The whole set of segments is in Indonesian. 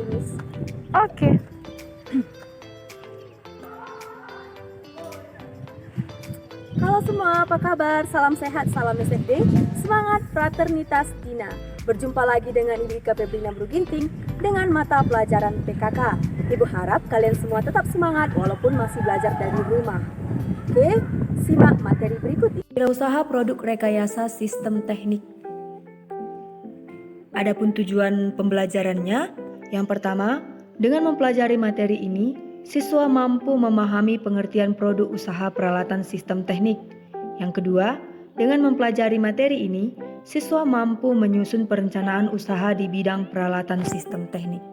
Miss. Oke. Halo semua, apa kabar? Salam sehat, salam SFD. Semangat fraternitas Dina. Berjumpa lagi dengan Ibu Ika Febrina Bruginting dengan mata pelajaran PKK. Ibu harap kalian semua tetap semangat walaupun masih belajar dari rumah. Oke, simak materi berikut ini. Wirausaha produk rekayasa sistem teknik. Adapun tujuan pembelajarannya, yang pertama, dengan mempelajari materi ini, siswa mampu memahami pengertian produk usaha peralatan sistem teknik. Yang kedua, dengan mempelajari materi ini, siswa mampu menyusun perencanaan usaha di bidang peralatan sistem teknik.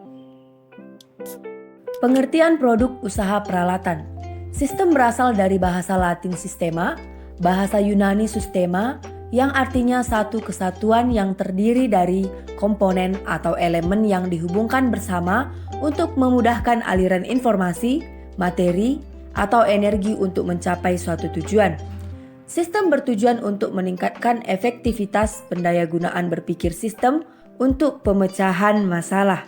Pengertian produk usaha peralatan. Sistem berasal dari bahasa Latin sistema, bahasa Yunani sustema, yang artinya satu kesatuan yang terdiri dari komponen atau elemen yang dihubungkan bersama untuk memudahkan aliran informasi, materi, atau energi untuk mencapai suatu tujuan. Sistem bertujuan untuk meningkatkan efektivitas pendayagunaan berpikir sistem untuk pemecahan masalah.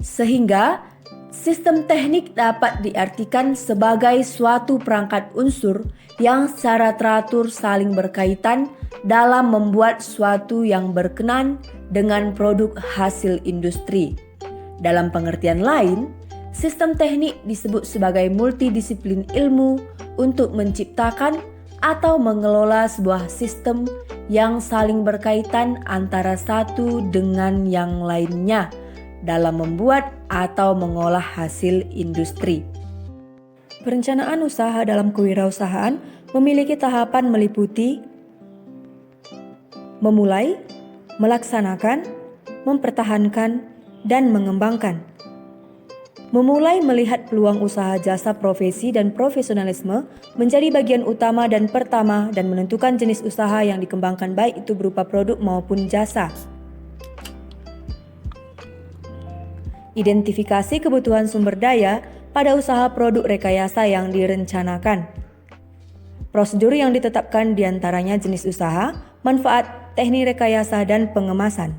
Sehingga sistem teknik dapat diartikan sebagai suatu perangkat unsur yang secara teratur saling berkaitan dalam membuat suatu yang berkenan dengan produk hasil industri. Dalam pengertian lain, sistem teknik disebut sebagai multidisiplin ilmu untuk menciptakan atau mengelola sebuah sistem yang saling berkaitan antara satu dengan yang lainnya dalam membuat atau mengolah hasil industri. Perencanaan usaha dalam kewirausahaan memiliki tahapan meliputi memulai, melaksanakan, mempertahankan, dan mengembangkan. Memulai melihat peluang usaha jasa profesi dan profesionalisme menjadi bagian utama dan pertama dan menentukan jenis usaha yang dikembangkan baik itu berupa produk maupun jasa. Identifikasi kebutuhan sumber daya pada usaha produk rekayasa yang direncanakan. Prosedur yang ditetapkan diantaranya jenis usaha, manfaat, teknik rekayasa, dan pengemasan.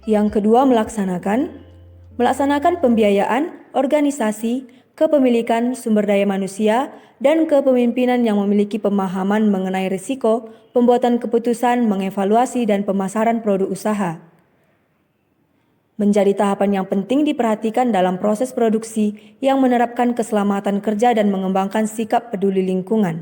Yang kedua, melaksanakan pembiayaan, organisasi, kepemilikan sumber daya manusia, dan kepemimpinan yang memiliki pemahaman mengenai risiko, pembuatan keputusan, mengevaluasi, dan pemasaran produk usaha. Menjadi tahapan yang penting diperhatikan dalam proses produksi yang menerapkan keselamatan kerja dan mengembangkan sikap peduli lingkungan.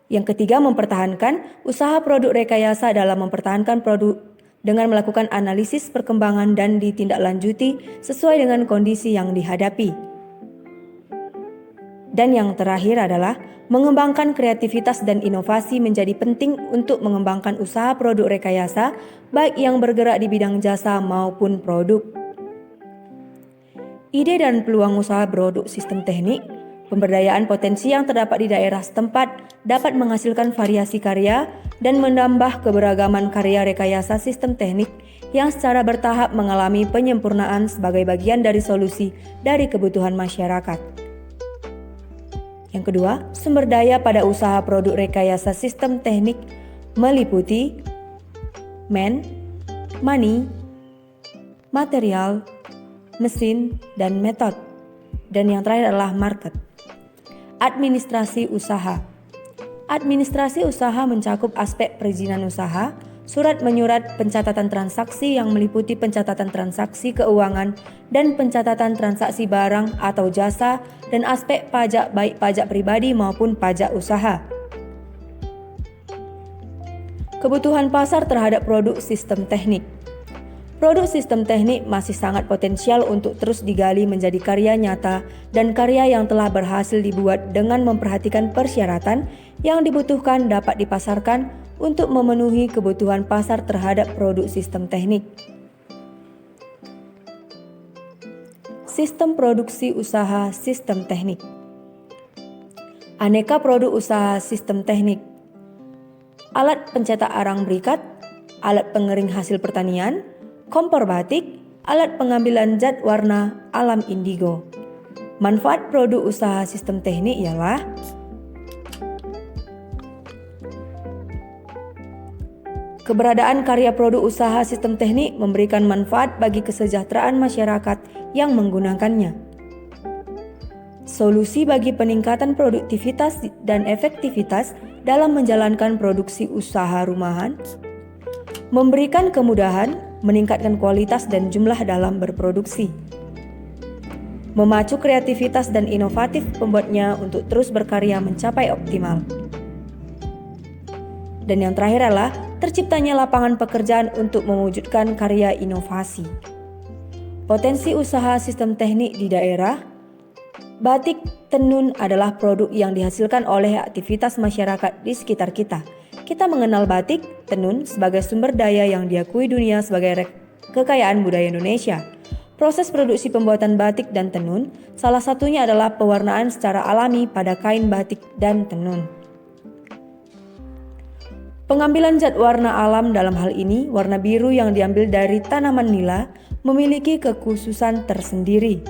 Yang ketiga, mempertahankan usaha produk rekayasa dalam mempertahankan produk dengan melakukan analisis perkembangan dan ditindaklanjuti sesuai dengan kondisi yang dihadapi. Dan yang terakhir adalah mengembangkan kreativitas dan inovasi menjadi penting untuk mengembangkan usaha produk rekayasa, baik yang bergerak di bidang jasa maupun produk. Ide dan peluang usaha produk sistem teknik, pemberdayaan potensi yang terdapat di daerah setempat dapat menghasilkan variasi karya dan menambah keberagaman karya rekayasa sistem teknik yang secara bertahap mengalami penyempurnaan sebagai bagian dari solusi dari kebutuhan masyarakat. Yang kedua, sumber daya pada usaha produk rekayasa sistem teknik meliputi money, material, mesin, dan metode. Dan yang terakhir adalah market. Administrasi usaha. Administrasi usaha mencakup aspek perizinan usaha, surat menyurat pencatatan transaksi yang meliputi pencatatan transaksi keuangan dan pencatatan transaksi barang atau jasa, dan aspek pajak baik pajak pribadi maupun pajak usaha. Kebutuhan pasar terhadap produk sistem teknik. Produk sistem teknik masih sangat potensial untuk terus digali menjadi karya nyata dan karya yang telah berhasil dibuat dengan memperhatikan persyaratan yang dibutuhkan dapat dipasarkan untuk memenuhi kebutuhan pasar terhadap produk sistem teknik. Sistem produksi usaha sistem teknik. Aneka produk usaha sistem teknik. Alat pencetak arang berikat, alat pengering hasil pertanian, kompor batik, alat pengambilan zat warna alam indigo. Manfaat produk usaha sistem teknik ialah Keberadaan karya produk usaha sistem teknik memberikan manfaat bagi kesejahteraan masyarakat yang menggunakannya. Solusi bagi peningkatan produktivitas dan efektivitas dalam menjalankan produksi usaha rumahan, memberikan kemudahan, meningkatkan kualitas dan jumlah dalam berproduksi, memacu kreativitas dan inovatif pembuatnya untuk terus berkarya mencapai optimal. Dan yang terakhir adalah terciptanya lapangan pekerjaan untuk mewujudkan karya inovasi. Potensi usaha sistem teknik di daerah. Batik tenun adalah produk yang dihasilkan oleh aktivitas masyarakat di sekitar kita. Kita mengenal batik tenun sebagai sumber daya yang diakui dunia sebagai kekayaan budaya Indonesia. Proses produksi pembuatan batik dan tenun, salah satunya adalah pewarnaan secara alami pada kain batik dan tenun. Pengambilan zat warna alam dalam hal ini, warna biru yang diambil dari tanaman nila memiliki kekhususan tersendiri.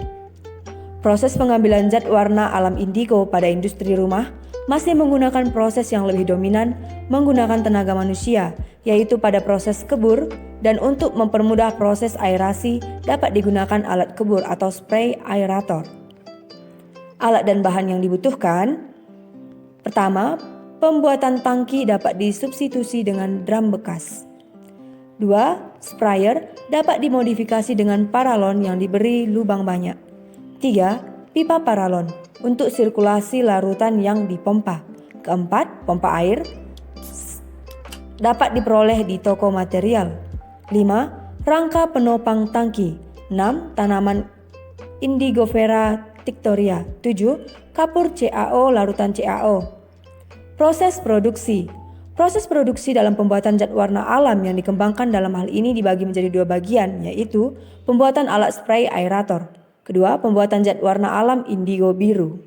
Proses pengambilan zat warna alam indigo pada industri rumah masih menggunakan proses yang lebih dominan menggunakan tenaga manusia, yaitu pada proses kebur, dan untuk mempermudah proses aerasi dapat digunakan alat kebur atau spray aerator. Alat dan bahan yang dibutuhkan. Pertama, pembuatan tangki dapat disubstitusi dengan drum bekas. 2. Sprayer dapat dimodifikasi dengan paralon yang diberi lubang banyak. 3. Pipa paralon untuk sirkulasi larutan yang dipompa. 4. Pompa air dapat diperoleh di toko material. 5. Rangka penopang tangki. 6. Tanaman Indigofera tictoria. 7. Kapur CaO larutan CaO. Proses produksi. Proses produksi dalam pembuatan zat warna alam yang dikembangkan dalam hal ini dibagi menjadi 2 bagian, yaitu pembuatan alat spray aerator. Kedua, pembuatan zat warna alam indigo biru.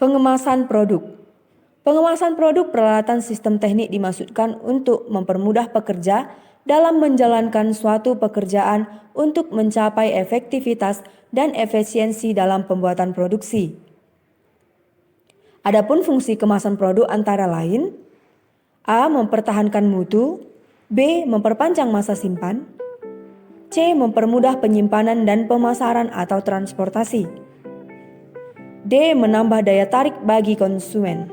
Pengemasan produk. Pengemasan produk peralatan sistem teknik dimaksudkan untuk mempermudah pekerja dalam menjalankan suatu pekerjaan untuk mencapai efektivitas dan efisiensi dalam pembuatan produksi. Adapun fungsi kemasan produk antara lain: A. Mempertahankan mutu. B. Memperpanjang masa simpan. C. Mempermudah penyimpanan dan pemasaran atau transportasi. D. Menambah daya tarik bagi konsumen.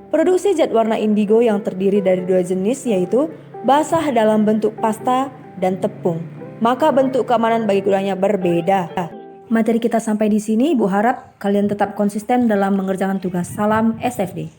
Produksi zat warna indigo yang terdiri dari 2 jenis, yaitu basah dalam bentuk pasta dan tepung. Maka bentuk keamanan bagi keduanya berbeda. Materi kita sampai di sini. Ibu harap kalian tetap konsisten dalam mengerjakan tugas. Salam SFD.